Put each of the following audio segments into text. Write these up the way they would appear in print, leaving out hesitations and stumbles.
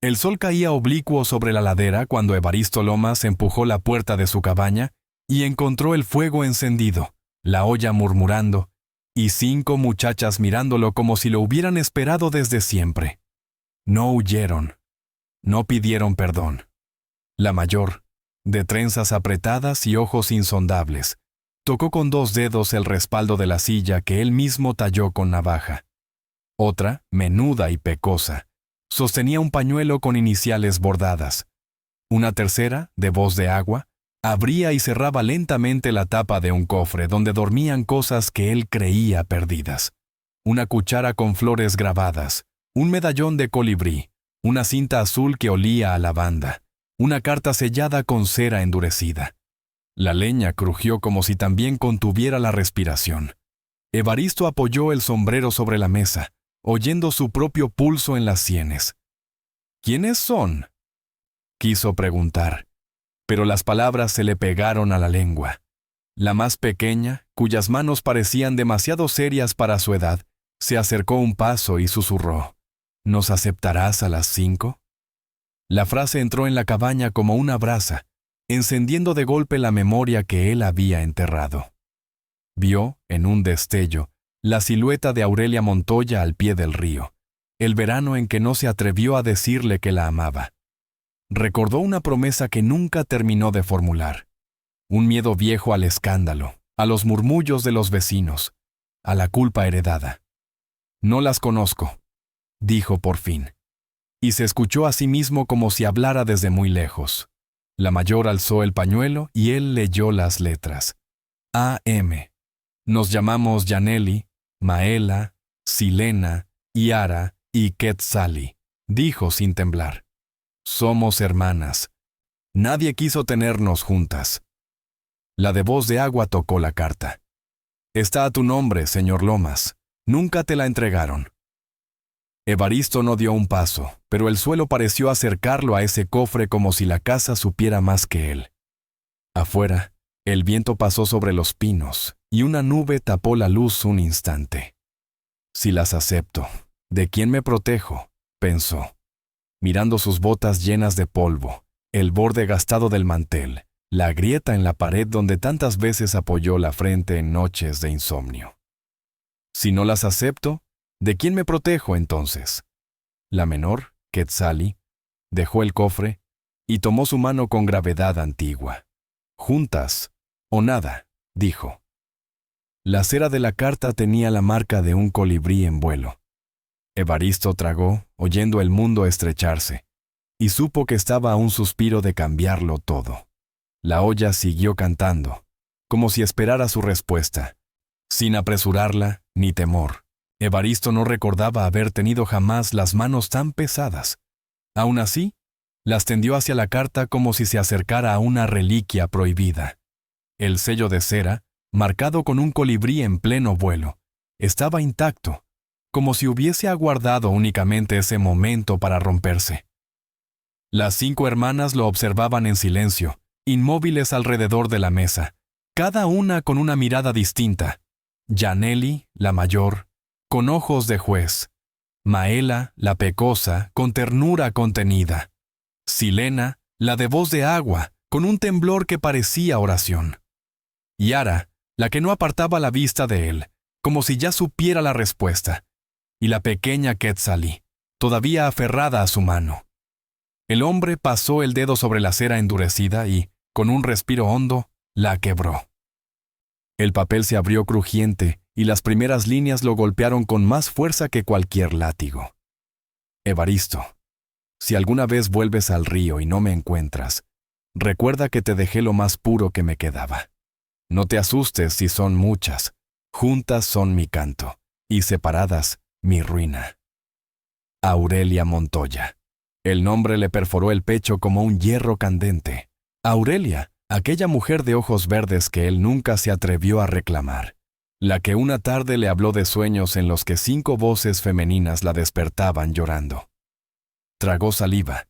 El sol caía oblicuo sobre la ladera cuando Evaristo Lomas empujó la puerta de su cabaña y encontró el fuego encendido, la olla murmurando, y 5 muchachas mirándolo como si lo hubieran esperado desde siempre. No huyeron, no pidieron perdón. La mayor, de trenzas apretadas y ojos insondables, tocó con 2 dedos el respaldo de la silla que él mismo talló con navaja. Otra, menuda y pecosa, sostenía un pañuelo con iniciales bordadas. Una tercera, de voz de agua, abría y cerraba lentamente la tapa de un cofre donde dormían cosas que él creía perdidas. Una cuchara con flores grabadas, un medallón de colibrí, una cinta azul que olía a lavanda, una carta sellada con cera endurecida. La leña crujió como si también contuviera la respiración. Evaristo apoyó el sombrero sobre la mesa, oyendo su propio pulso en las sienes. ¿Quiénes son?, quiso preguntar, pero las palabras se le pegaron a la lengua. La más pequeña, cuyas manos parecían demasiado serias para su edad, se acercó un paso y susurró: ¿Nos aceptarás a las 5? La frase entró en la cabaña como una brasa, encendiendo de golpe la memoria que él había enterrado. Vio, en un destello, la silueta de Aurelia Montoya al pie del río, el verano en que no se atrevió a decirle que la amaba. Recordó una promesa que nunca terminó de formular, un miedo viejo al escándalo, a los murmullos de los vecinos, a la culpa heredada. No las conozco, dijo por fin, y se escuchó a sí mismo como si hablara desde muy lejos. La mayor alzó el pañuelo y él leyó las letras. A.M. Nos llamamos Yaneli, Maela, Silena, Yara y Quetzali, dijo sin temblar. Somos hermanas. Nadie quiso tenernos juntas. La de voz de agua tocó la carta. Está a tu nombre, señor Lomas. Nunca te la entregaron. Evaristo no dio un paso, pero el suelo pareció acercarlo a ese cofre como si la casa supiera más que él. Afuera, el viento pasó sobre los pinos y una nube tapó la luz un instante. Si las acepto, ¿de quién me protejo?, pensó, mirando sus botas llenas de polvo, el borde gastado del mantel, la grieta en la pared donde tantas veces apoyó la frente en noches de insomnio. Si no las acepto, ¿de quién me protejo entonces? La menor, Quetzali, dejó el cofre y tomó su mano con gravedad antigua. Juntas, o nada, dijo. La cera de la carta tenía la marca de un colibrí en vuelo. Evaristo tragó, oyendo el mundo estrecharse, y supo que estaba a un suspiro de cambiarlo todo. La olla siguió cantando, como si esperara su respuesta. Sin apresurarla, ni temor. Evaristo no recordaba haber tenido jamás las manos tan pesadas. Aún así, las tendió hacia la carta como si se acercara a una reliquia prohibida. El sello de cera, marcado con un colibrí en pleno vuelo, estaba intacto, como si hubiese aguardado únicamente ese momento para romperse. Las 5 hermanas lo observaban en silencio, inmóviles alrededor de la mesa, cada una con una mirada distinta. Yaneli, la mayor, con ojos de juez. Maela, la pecosa, con ternura contenida. Silena, la de voz de agua, con un temblor que parecía oración. Yara, la que no apartaba la vista de él, como si ya supiera la respuesta. Y la pequeña Quetzali, todavía aferrada a su mano. El hombre pasó el dedo sobre la cera endurecida y, con un respiro hondo, la quebró. El papel se abrió crujiente y las primeras líneas lo golpearon con más fuerza que cualquier látigo. Evaristo, si alguna vez vuelves al río y no me encuentras, recuerda que te dejé lo más puro que me quedaba. No te asustes si son muchas. Juntas son mi canto, y separadas, mi ruina. Aurelia Montoya. El nombre le perforó el pecho como un hierro candente. Aurelia, aquella mujer de ojos verdes que él nunca se atrevió a reclamar. La que una tarde le habló de sueños en los que 5 voces femeninas la despertaban llorando. Tragó saliva,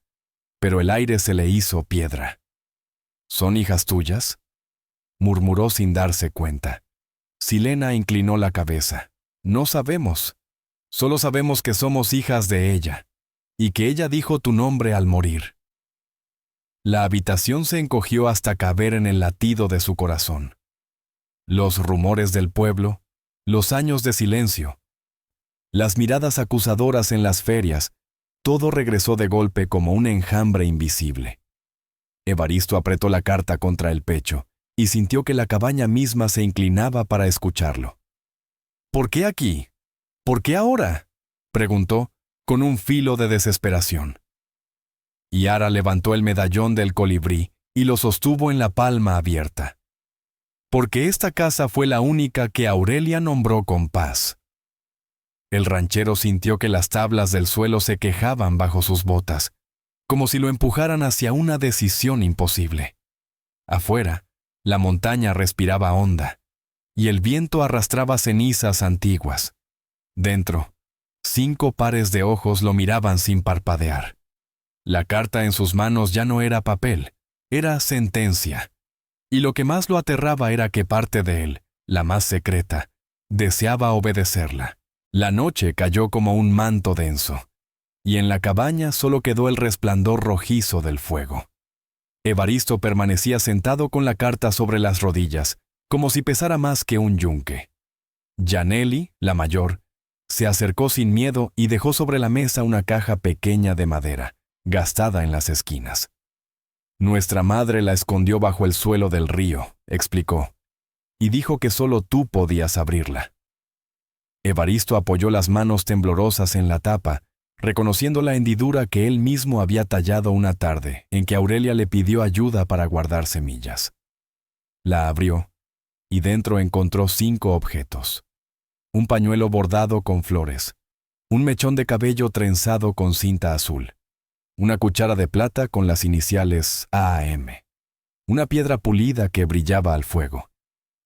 pero el aire se le hizo piedra. ¿Son hijas tuyas?, murmuró sin darse cuenta. Silena inclinó la cabeza. No sabemos. Solo sabemos que somos hijas de ella. y que ella dijo tu nombre al morir. La habitación se encogió hasta caber en el latido de su corazón. Los rumores del pueblo, los años de silencio, las miradas acusadoras en las ferias, todo regresó de golpe como un enjambre invisible. Evaristo apretó la carta contra el pecho y sintió que la cabaña misma se inclinaba para escucharlo. ¿Por qué aquí? ¿Por qué ahora?, preguntó, con un filo de desesperación. Yara levantó el medallón del colibrí y lo sostuvo en la palma abierta. Porque esta casa fue la única que Aurelia nombró con paz. El ranchero sintió que las tablas del suelo se quejaban bajo sus botas, como si lo empujaran hacia una decisión imposible. Afuera, la montaña respiraba honda, y el viento arrastraba cenizas antiguas. Dentro, 5 pares de ojos lo miraban sin parpadear. La carta en sus manos ya no era papel, era sentencia. Y lo que más lo aterraba era que parte de él, la más secreta, deseaba obedecerla. La noche cayó como un manto denso, y en la cabaña solo quedó el resplandor rojizo del fuego. Evaristo permanecía sentado con la carta sobre las rodillas, como si pesara más que un yunque. Yaneli, la mayor, se acercó sin miedo y dejó sobre la mesa una caja pequeña de madera, gastada en las esquinas. Nuestra madre la escondió bajo el suelo del río, explicó, y dijo que solo tú podías abrirla. Evaristo apoyó las manos temblorosas en la tapa, reconociendo la hendidura que él mismo había tallado una tarde en que Aurelia le pidió ayuda para guardar semillas. La abrió, y dentro encontró 5 objetos. Un pañuelo bordado con flores, un mechón de cabello trenzado con cinta azul, una cuchara de plata con las iniciales AAM, una piedra pulida que brillaba al fuego,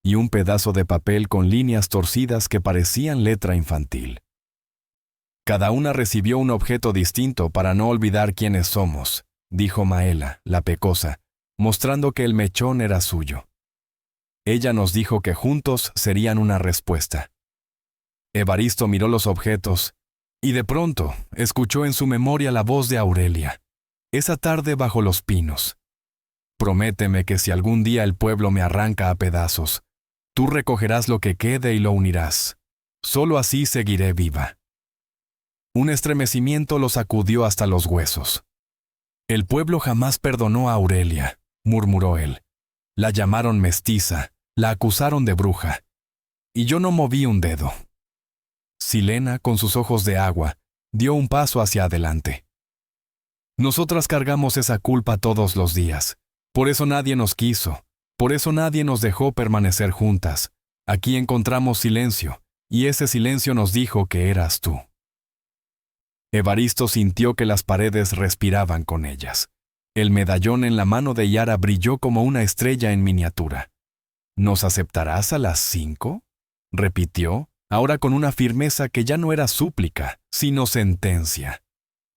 y un pedazo de papel con líneas torcidas que parecían letra infantil. Cada una recibió un objeto distinto para no olvidar quiénes somos, dijo Maela, la pecosa, mostrando que el mechón era suyo. Ella nos dijo que juntos serían una respuesta. Evaristo miró los objetos, y de pronto escuchó en su memoria la voz de Aurelia, esa tarde bajo los pinos. Prométeme que si algún día el pueblo me arranca a pedazos, tú recogerás lo que quede y lo unirás. Solo así seguiré viva. Un estremecimiento lo sacudió hasta los huesos. El pueblo jamás perdonó a Aurelia, murmuró él. La llamaron mestiza, la acusaron de bruja. Y yo no moví un dedo. Silena, con sus ojos de agua, dio un paso hacia adelante. Nosotras cargamos esa culpa todos los días. Por eso nadie nos quiso. Por eso nadie nos dejó permanecer juntas. Aquí encontramos silencio, y ese silencio nos dijo que eras tú. Evaristo sintió que las paredes respiraban con ellas. El medallón en la mano de Yara brilló como una estrella en miniatura. ¿Nos aceptarás a las 5? Repitió, ahora con una firmeza que ya no era súplica, sino sentencia.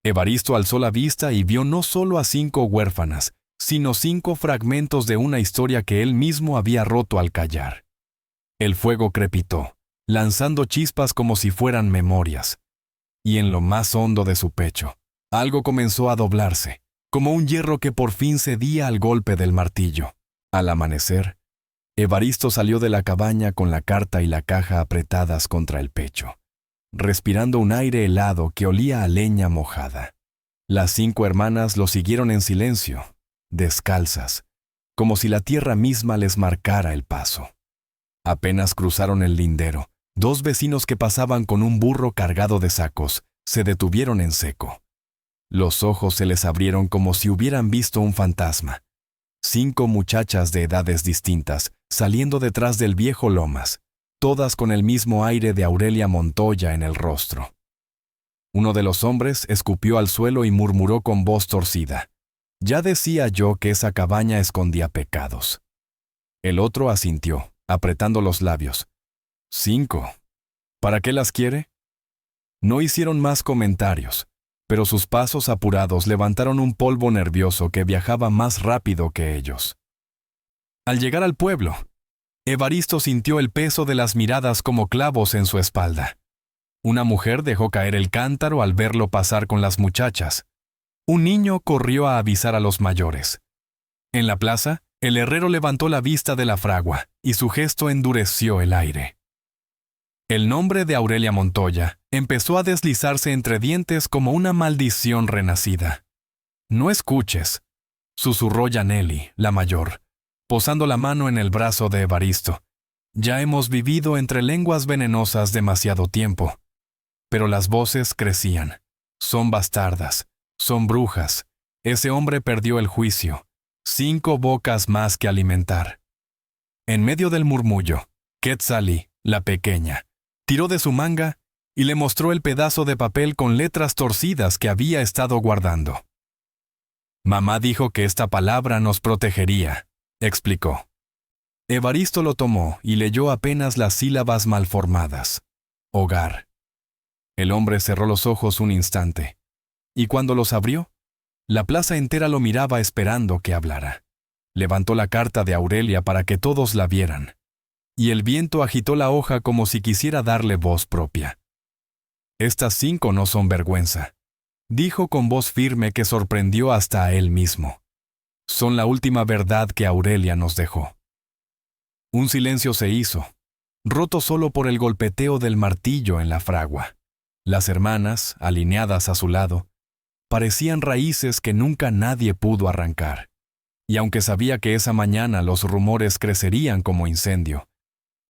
Evaristo alzó la vista y vio no solo a 5 huérfanas, sino 5 fragmentos de una historia que él mismo había roto al callar. El fuego crepitó, lanzando chispas como si fueran memorias. Y en lo más hondo de su pecho, algo comenzó a doblarse, como un hierro que por fin cedía al golpe del martillo. Al amanecer, Evaristo salió de la cabaña con la carta y la caja apretadas contra el pecho, respirando un aire helado que olía a leña mojada. Las 5 hermanas lo siguieron en silencio, descalzas, como si la tierra misma les marcara el paso. Apenas cruzaron el lindero, 2 vecinos que pasaban con un burro cargado de sacos se detuvieron en seco. Los ojos se les abrieron como si hubieran visto un fantasma. 5 muchachas de edades distintas saliendo detrás del viejo Lomas, todas con el mismo aire de Aurelia Montoya en el rostro. Uno de los hombres escupió al suelo y murmuró con voz torcida: «Ya decía yo que esa cabaña escondía pecados». El otro asintió, apretando los labios. «5. ¿Para qué las quiere?». No hicieron más comentarios, pero sus pasos apurados levantaron un polvo nervioso que viajaba más rápido que ellos. Al llegar al pueblo, Evaristo sintió el peso de las miradas como clavos en su espalda. Una mujer dejó caer el cántaro al verlo pasar con las muchachas. Un niño corrió a avisar a los mayores. En la plaza, el herrero levantó la vista de la fragua y su gesto endureció el aire. El nombre de Aurelia Montoya empezó a deslizarse entre dientes como una maldición renacida. «No escuches», susurró Yaneli, la mayor, posando la mano en el brazo de Evaristo. «Ya hemos vivido entre lenguas venenosas demasiado tiempo». Pero las voces crecían. «Son bastardas, son brujas. Ese hombre perdió el juicio. 5 bocas más que alimentar». En medio del murmullo, Quetzalí, la pequeña, tiró de su manga y le mostró el pedazo de papel con letras torcidas que había estado guardando. «Mamá dijo que esta palabra nos protegería», explicó. Evaristo lo tomó y leyó apenas las sílabas malformadas. Hogar. El hombre cerró los ojos un instante, y cuando los abrió, la plaza entera lo miraba esperando que hablara. Levantó la carta de Aurelia para que todos la vieran, y el viento agitó la hoja como si quisiera darle voz propia. «Estas 5 no son vergüenza», dijo con voz firme que sorprendió hasta a él mismo. «Son la última verdad que Aurelia nos dejó». Un silencio se hizo, roto solo por el golpeteo del martillo en la fragua. Las hermanas, alineadas a su lado, parecían raíces que nunca nadie pudo arrancar. Y aunque sabía que esa mañana los rumores crecerían como incendio,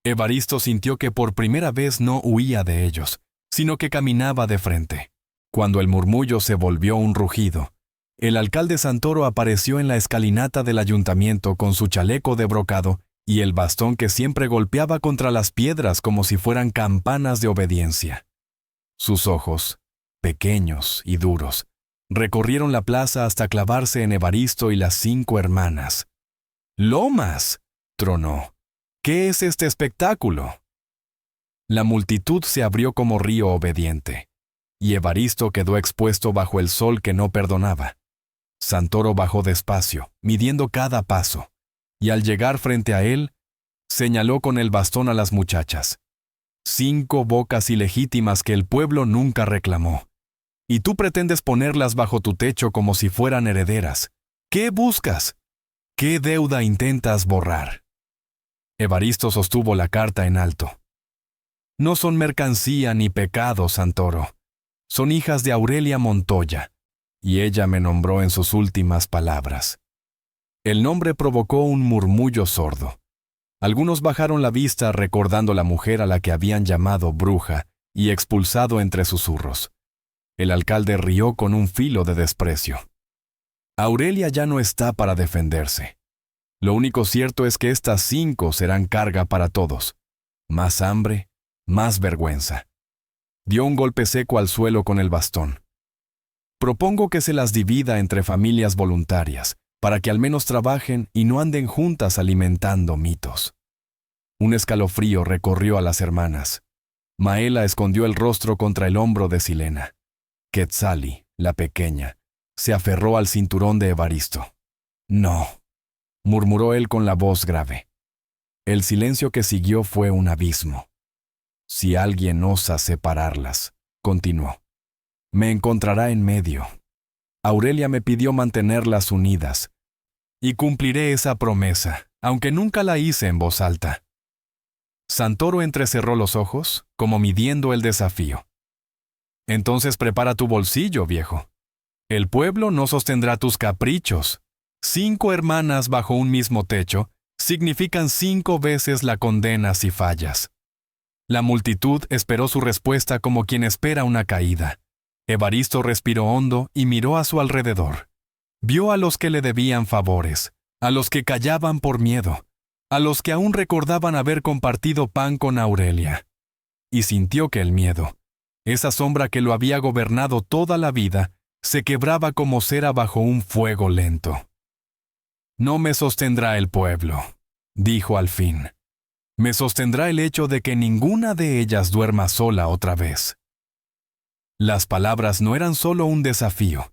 Evaristo sintió que por primera vez no huía de ellos, sino que caminaba de frente. Cuando el murmullo se volvió un rugido, el alcalde Santoro apareció en la escalinata del ayuntamiento con su chaleco de brocado y el bastón que siempre golpeaba contra las piedras como si fueran campanas de obediencia. Sus ojos, pequeños y duros, recorrieron la plaza hasta clavarse en Evaristo y las 5 hermanas. «¡Lomas!», tronó. «¿Qué es este espectáculo?». La multitud se abrió como río obediente, y Evaristo quedó expuesto bajo el sol que no perdonaba. Santoro bajó despacio, midiendo cada paso, y al llegar frente a él, señaló con el bastón a las muchachas. 5 bocas ilegítimas que el pueblo nunca reclamó. Y tú pretendes ponerlas bajo tu techo como si fueran herederas. ¿Qué buscas? ¿Qué deuda intentas borrar? Evaristo sostuvo la carta en alto. «No son mercancía ni pecado, Santoro. Son hijas de Aurelia Montoya, y ella me nombró en sus últimas palabras». El nombre provocó un murmullo sordo. Algunos bajaron la vista recordando la mujer a la que habían llamado bruja y expulsado entre susurros. El alcalde rió con un filo de desprecio. «Aurelia ya no está para defenderse. Lo único cierto es que estas 5 serán carga para todos. Más hambre, más vergüenza». Dio un golpe seco al suelo con el bastón. «Propongo que se las divida entre familias voluntarias, para que al menos trabajen y no anden juntas alimentando mitos». Un escalofrío recorrió a las hermanas. Maela escondió el rostro contra el hombro de Silena. Quetzalí, la pequeña, se aferró al cinturón de Evaristo. «No», murmuró él con la voz grave. El silencio que siguió fue un abismo. «Si alguien osa separarlas», continuó, «me encontrará en medio. Aurelia me pidió mantenerlas unidas, y cumpliré esa promesa, aunque nunca la hice en voz alta». Santoro entrecerró los ojos, como midiendo el desafío. «Entonces prepara tu bolsillo, viejo. El pueblo no sostendrá tus caprichos. 5 hermanas bajo un mismo techo significan 5 veces la condena si fallas». La multitud esperó su respuesta como quien espera una caída. Evaristo respiró hondo y miró a su alrededor. Vio a los que le debían favores, a los que callaban por miedo, a los que aún recordaban haber compartido pan con Aurelia. Y sintió que el miedo, esa sombra que lo había gobernado toda la vida, se quebraba como cera bajo un fuego lento. «No me sostendrá el pueblo», dijo al fin. «Me sostendrá el hecho de que ninguna de ellas duerma sola otra vez». Las palabras no eran solo un desafío,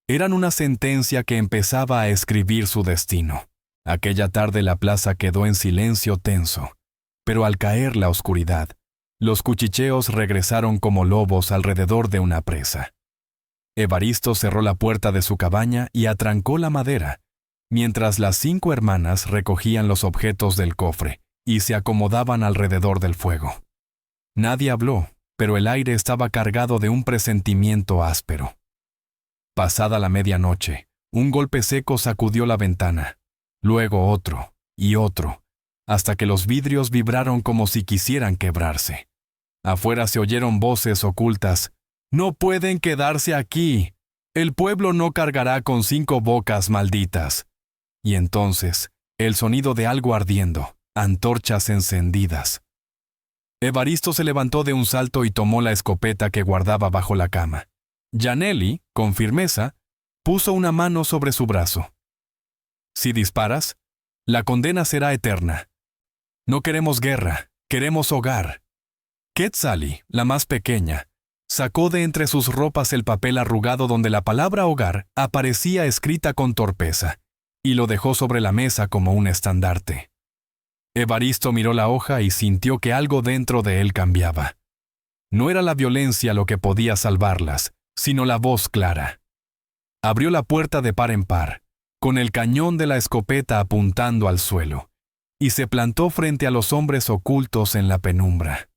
eran una sentencia que empezaba a escribir su destino. Aquella tarde la plaza quedó en silencio tenso, pero al caer la oscuridad, Los cuchicheos regresaron como lobos alrededor de una presa. Evaristo cerró la puerta de su cabaña y atrancó la madera, mientras las 5 hermanas recogían los objetos del cofre y se acomodaban alrededor del fuego. Nadie habló, pero el aire estaba cargado de un presentimiento áspero. Pasada la medianoche, un golpe seco sacudió la ventana, luego otro y otro, hasta que los vidrios vibraron como si quisieran quebrarse. Afuera se oyeron voces ocultas. «¡No pueden quedarse aquí! ¡El pueblo no cargará con 5 bocas malditas!» Y entonces, el sonido de algo ardiendo, antorchas encendidas. Evaristo se levantó de un salto y tomó la escopeta que guardaba bajo la cama. Yaneli, con firmeza, puso una mano sobre su brazo. «Si disparas, la condena será eterna. No queremos guerra, queremos hogar». Quetzali, la más pequeña, sacó de entre sus ropas el papel arrugado donde la palabra hogar aparecía escrita con torpeza, y lo dejó sobre la mesa como un estandarte. Evaristo miró la hoja y sintió que algo dentro de él cambiaba. No era la violencia lo que podía salvarlas, sino la voz clara. Abrió la puerta de par en par, con el cañón de la escopeta apuntando al suelo, y se plantó frente a los hombres ocultos en la penumbra.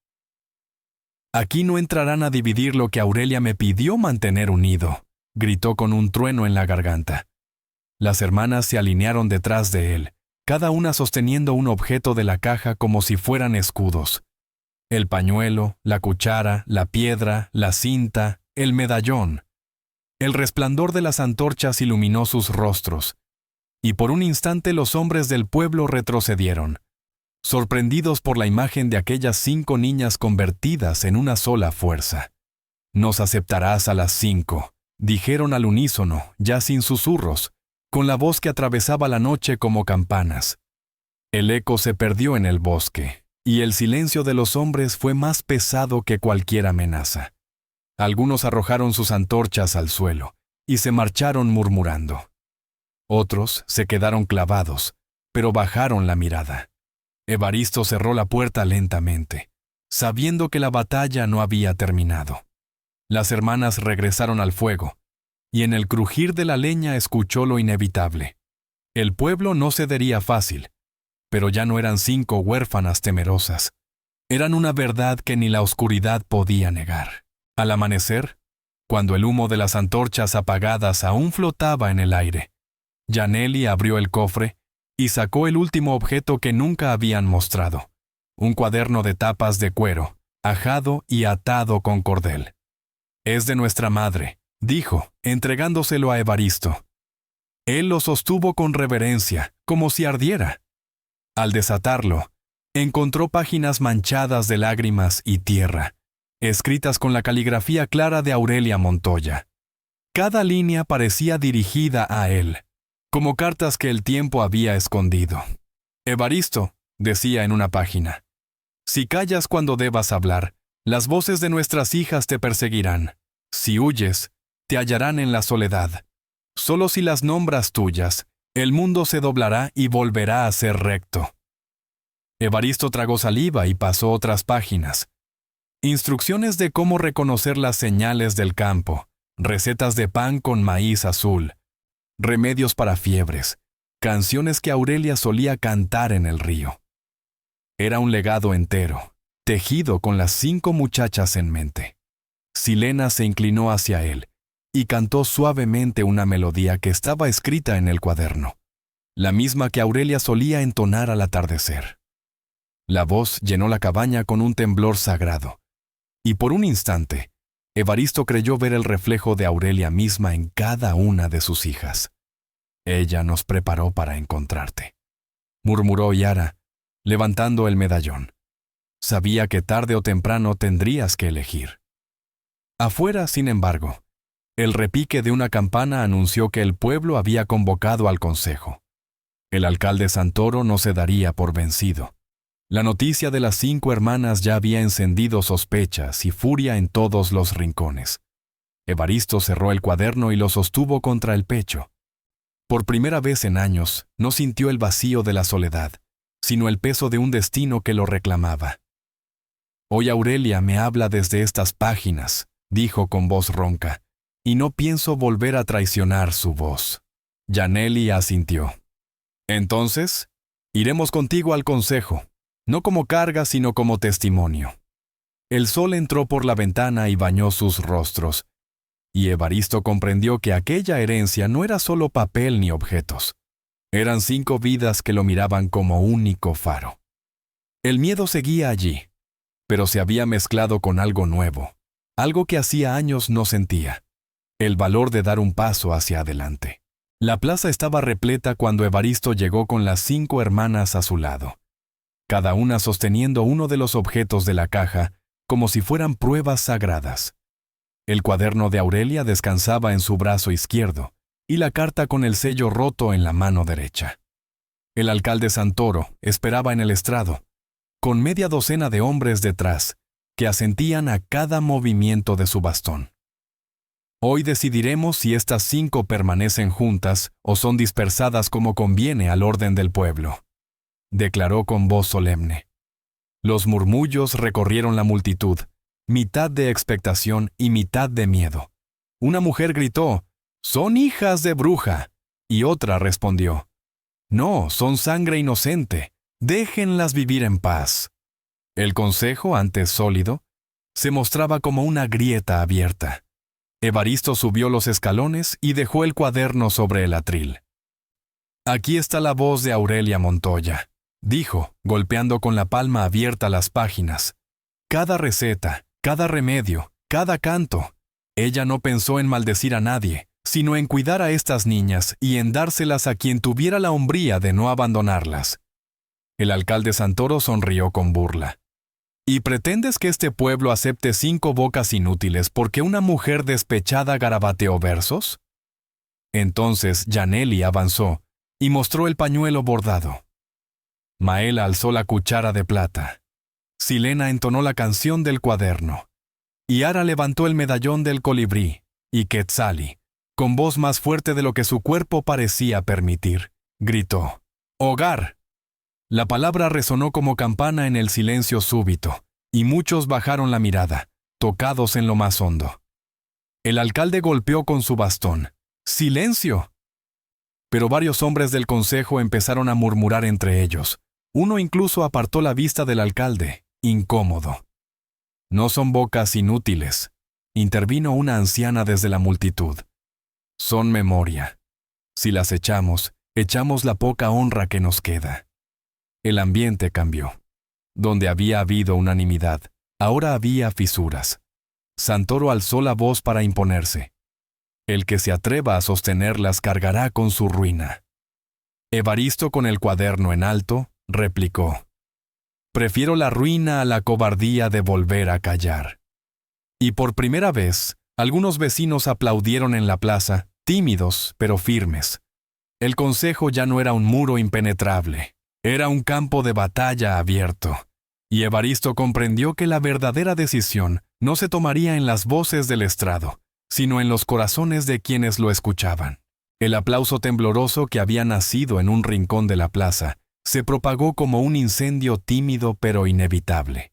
«Aquí no entrarán a dividir lo que Aurelia me pidió mantener unido», gritó con un trueno en la garganta. Las hermanas se alinearon detrás de él, cada una sosteniendo un objeto de la caja como si fueran escudos. El pañuelo, la cuchara, la piedra, la cinta, el medallón. El resplandor de las antorchas iluminó sus rostros, y por un instante los hombres del pueblo retrocedieron, sorprendidos por la imagen de aquellas 5 niñas convertidas en una sola fuerza. «Nos aceptarás a las 5», dijeron al unísono, ya sin susurros, con la voz que atravesaba la noche como campanas. El eco se perdió en el bosque, y el silencio de los hombres fue más pesado que cualquier amenaza. Algunos arrojaron sus antorchas al suelo, y se marcharon murmurando. Otros se quedaron clavados, pero bajaron la mirada. Evaristo cerró la puerta lentamente, sabiendo que la batalla no había terminado. Las hermanas regresaron al fuego, y en el crujir de la leña escuchó lo inevitable. El pueblo no cedería fácil, pero ya no eran 5 huérfanas temerosas. Eran una verdad que ni la oscuridad podía negar. Al amanecer, cuando el humo de las antorchas apagadas aún flotaba en el aire, Yaneli abrió el cofre y sacó el último objeto que nunca habían mostrado, un cuaderno de tapas de cuero, ajado y atado con cordel. «Es de nuestra madre», dijo, entregándoselo a Evaristo. Él lo sostuvo con reverencia, como si ardiera. Al desatarlo, encontró páginas manchadas de lágrimas y tierra, escritas con la caligrafía clara de Aurelia Montoya. Cada línea parecía dirigida a él, como cartas que el tiempo había escondido. «Evaristo», decía en una página, «si callas cuando debas hablar, las voces de nuestras hijas te perseguirán. Si huyes, te hallarán en la soledad. Solo si las nombras tuyas, el mundo se doblará y volverá a ser recto». Evaristo tragó saliva y pasó otras páginas. Instrucciones de cómo reconocer las señales del campo, recetas de pan con maíz azul, remedios para fiebres, canciones que Aurelia solía cantar en el río. Era un legado entero, tejido con las 5 muchachas en mente. Silena se inclinó hacia él y cantó suavemente una melodía que estaba escrita en el cuaderno, la misma que Aurelia solía entonar al atardecer. La voz llenó la cabaña con un temblor sagrado, y por un instante, Evaristo creyó ver el reflejo de Aurelia misma en cada una de sus hijas. «Ella nos preparó para encontrarte», murmuró Yara, levantando el medallón. Sabía que tarde o temprano tendrías que elegir. Afuera, sin embargo, el repique de una campana anunció que el pueblo había convocado al consejo. El alcalde Santoro no se daría por vencido. La noticia de las 5 hermanas ya había encendido sospechas y furia en todos los rincones. Evaristo cerró el cuaderno y lo sostuvo contra el pecho. Por primera vez en años, no sintió el vacío de la soledad, sino el peso de un destino que lo reclamaba. Hoy Aurelia me habla desde estas páginas, dijo con voz ronca, y no pienso volver a traicionar su voz. Yaneli asintió. Entonces, iremos contigo al consejo, no como carga sino como testimonio. El sol entró por la ventana y bañó sus rostros, y Evaristo comprendió que aquella herencia no era solo papel ni objetos. Eran 5 vidas que lo miraban como único faro. El miedo seguía allí, pero se había mezclado con algo nuevo, algo que hacía años no sentía, el valor de dar un paso hacia adelante. La plaza estaba repleta cuando Evaristo llegó con las 5 hermanas a su lado, cada una sosteniendo uno de los objetos de la caja como si fueran pruebas sagradas. El cuaderno de Aurelia descansaba en su brazo izquierdo y la carta con el sello roto en la mano derecha. El alcalde Santoro esperaba en el estrado, con media docena de hombres detrás, que asentían a cada movimiento de su bastón. Hoy decidiremos si estas 5 permanecen juntas o son dispersadas como conviene al orden del pueblo, declaró con voz solemne. Los murmullos recorrieron la multitud, mitad de expectación y mitad de miedo. Una mujer gritó, «¡Son hijas de bruja!» y otra respondió, «No, son sangre inocente, déjenlas vivir en paz». El consejo, antes sólido, se mostraba como una grieta abierta. Evaristo subió los escalones y dejó el cuaderno sobre el atril. «Aquí está la voz de Aurelia Montoya», dijo, golpeando con la palma abierta las páginas. Cada receta, cada remedio, cada canto. Ella no pensó en maldecir a nadie, sino en cuidar a estas niñas y en dárselas a quien tuviera la hombría de no abandonarlas. El alcalde Santoro sonrió con burla. ¿Y pretendes que este pueblo acepte 5 bocas inútiles porque una mujer despechada garabateó versos? Entonces Yaneli avanzó y mostró el pañuelo bordado. Maela alzó la cuchara de plata. Silena entonó la canción del cuaderno. Yara levantó el medallón del colibrí, y Quetzali, con voz más fuerte de lo que su cuerpo parecía permitir, gritó, «¡Hogar!». La palabra resonó como campana en el silencio súbito, y muchos bajaron la mirada, tocados en lo más hondo. El alcalde golpeó con su bastón, «¡Silencio!». Pero varios hombres del consejo empezaron a murmurar entre ellos. Uno incluso apartó la vista del alcalde, incómodo. «No son bocas inútiles», intervino una anciana desde la multitud. «Son memoria. Si las echamos la poca honra que nos queda». El ambiente cambió. Donde había habido unanimidad, ahora había fisuras. Santoro alzó la voz para imponerse. «El que se atreva a sostenerlas cargará con su ruina». Evaristo, con el cuaderno en alto, replicó, «Prefiero la ruina a la cobardía de volver a callar». Y por primera vez, algunos vecinos aplaudieron en la plaza, tímidos pero firmes. El consejo ya no era un muro impenetrable, era un campo de batalla abierto. Y Evaristo comprendió que la verdadera decisión no se tomaría en las voces del estrado, sino en los corazones de quienes lo escuchaban. El aplauso tembloroso que había nacido en un rincón de la plaza se propagó como un incendio tímido pero inevitable.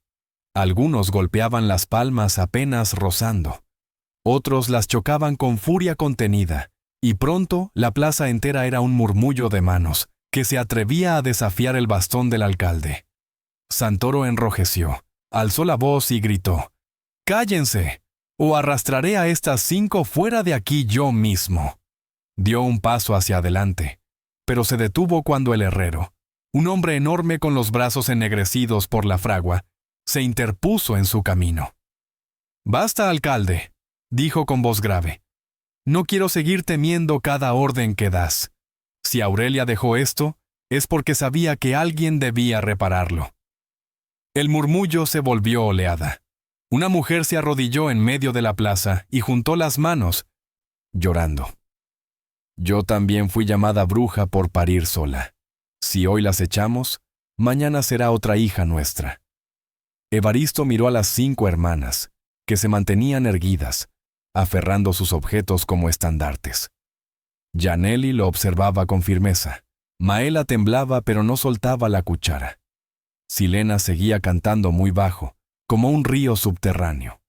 Algunos golpeaban las palmas apenas rozando, otros las chocaban con furia contenida, y pronto la plaza entera era un murmullo de manos que se atrevía a desafiar el bastón del alcalde. Santoro enrojeció, alzó la voz y gritó, «¡Cállense! O arrastraré a estas 5 fuera de aquí yo mismo». Dio un paso hacia adelante, pero se detuvo cuando el herrero, un hombre enorme con los brazos ennegrecidos por la fragua, se interpuso en su camino. «Basta, alcalde», dijo con voz grave. «No quiero seguir temiendo cada orden que das. Si Aurelia dejó esto, es porque sabía que alguien debía repararlo». El murmullo se volvió oleada. Una mujer se arrodilló en medio de la plaza y juntó las manos, llorando. «Yo también fui llamada bruja por parir sola. Si hoy las echamos, mañana será otra hija nuestra». Evaristo miró a las 5 hermanas, que se mantenían erguidas, aferrando sus objetos como estandartes. Yaneli lo observaba con firmeza. Maela temblaba pero no soltaba la cuchara. Silena seguía cantando muy bajo, como un río subterráneo.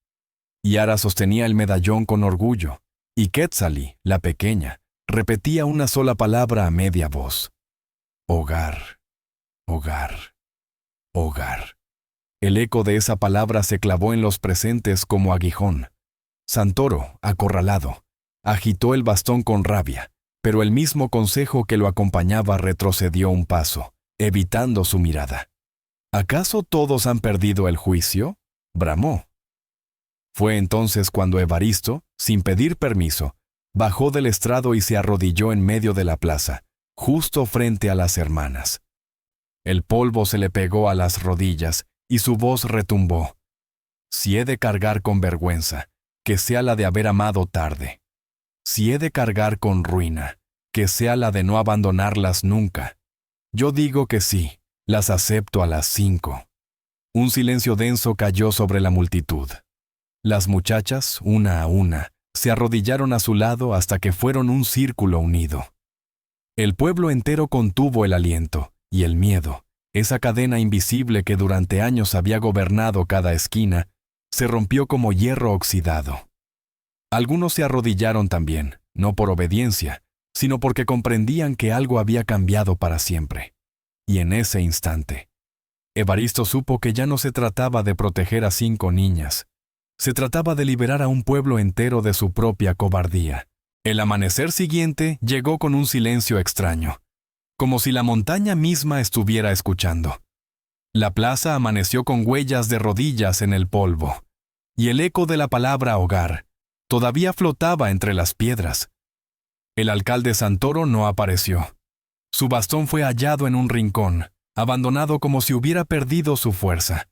Yara sostenía el medallón con orgullo, y Quetzalí, la pequeña, repetía una sola palabra a media voz. Hogar, hogar, hogar. El eco de esa palabra se clavó en los presentes como aguijón. Santoro, acorralado, agitó el bastón con rabia, pero el mismo consejo que lo acompañaba retrocedió un paso, evitando su mirada. ¿Acaso todos han perdido el juicio?, bramó. Fue entonces cuando Evaristo, sin pedir permiso, bajó del estrado y se arrodilló en medio de la plaza, justo frente a las hermanas. El polvo se le pegó a las rodillas y su voz retumbó. Si he de cargar con vergüenza, que sea la de haber amado tarde. Si he de cargar con ruina, que sea la de no abandonarlas nunca. Yo digo que sí, las acepto a las 5. Un silencio denso cayó sobre la multitud. Las muchachas, una a una, se arrodillaron a su lado hasta que fueron un círculo unido. El pueblo entero contuvo el aliento y el miedo. Esa cadena invisible que durante años había gobernado cada esquina, se rompió como hierro oxidado. Algunos se arrodillaron también, no por obediencia, sino porque comprendían que algo había cambiado para siempre. Y en ese instante, Evaristo supo que ya no se trataba de proteger a 5 niñas. Se trataba de liberar a un pueblo entero de su propia cobardía. El amanecer siguiente llegó con un silencio extraño, como si la montaña misma estuviera escuchando. La plaza amaneció con huellas de rodillas en el polvo, y el eco de la palabra hogar todavía flotaba entre las piedras. El alcalde Santoro no apareció. Su bastón fue hallado en un rincón, abandonado como si hubiera perdido su fuerza.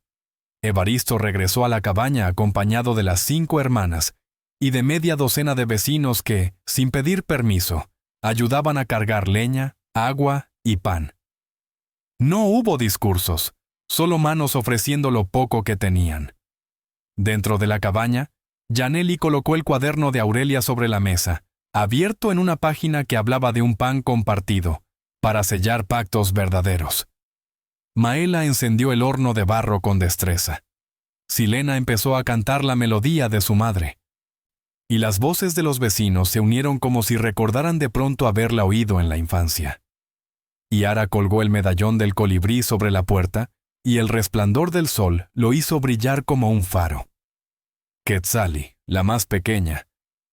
Evaristo regresó a la cabaña acompañado de las 5 hermanas y de media docena de vecinos que, sin pedir permiso, ayudaban a cargar leña, agua y pan. No hubo discursos, solo manos ofreciendo lo poco que tenían. Dentro de la cabaña, Yaneli colocó el cuaderno de Aurelia sobre la mesa, abierto en una página que hablaba de un pan compartido, para sellar pactos verdaderos. Maela encendió el horno de barro con destreza. Silena empezó a cantar la melodía de su madre. Y las voces de los vecinos se unieron como si recordaran de pronto haberla oído en la infancia. Yara colgó el medallón del colibrí sobre la puerta y el resplandor del sol lo hizo brillar como un faro. Quetzalí, la más pequeña,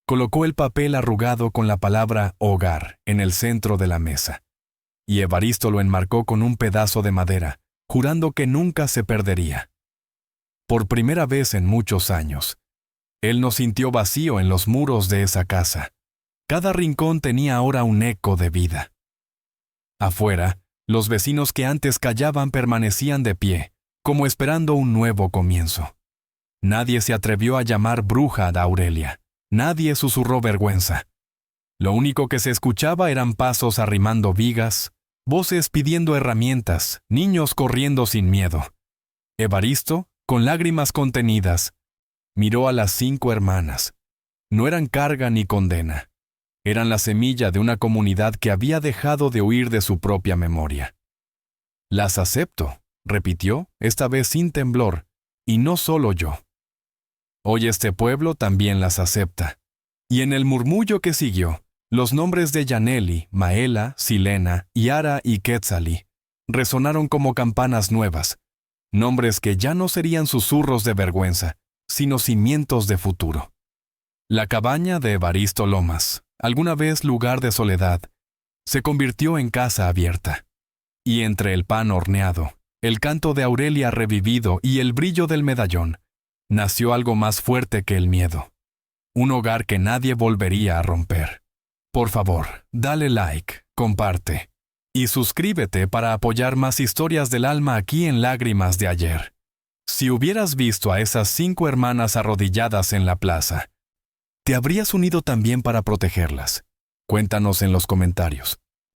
colocó el papel arrugado con la palabra hogar en el centro de la mesa. Y Evaristo lo enmarcó con un pedazo de madera, jurando que nunca se perdería. Por primera vez en muchos años, él no sintió vacío en los muros de esa casa. Cada rincón tenía ahora un eco de vida. Afuera, los vecinos que antes callaban permanecían de pie, como esperando un nuevo comienzo. Nadie se atrevió a llamar bruja a Aurelia. Nadie susurró vergüenza. Lo único que se escuchaba eran pasos arrimando vigas, voces pidiendo herramientas, niños corriendo sin miedo. Evaristo, con lágrimas contenidas, miró a las 5 hermanas. No eran carga ni condena. Eran la semilla de una comunidad que había dejado de huir de su propia memoria. Las acepto, repitió, esta vez sin temblor, y no solo yo. Hoy este pueblo también las acepta. Y en el murmullo que siguió, los nombres de Yaneli, Maela, Silena, Yara y Quetzalí resonaron como campanas nuevas, nombres que ya no serían susurros de vergüenza, sino cimientos de futuro. La cabaña de Evaristo Lomas, alguna vez lugar de soledad, se convirtió en casa abierta. Y entre el pan horneado, el canto de Aurelia revivido y el brillo del medallón, nació algo más fuerte que el miedo. Un hogar que nadie volvería a romper. Por favor, dale like, comparte y suscríbete para apoyar más historias del alma aquí en Lágrimas de Ayer. Si hubieras visto a esas 5 hermanas arrodilladas en la plaza, ¿te habrías unido también para protegerlas? Cuéntanos en los comentarios.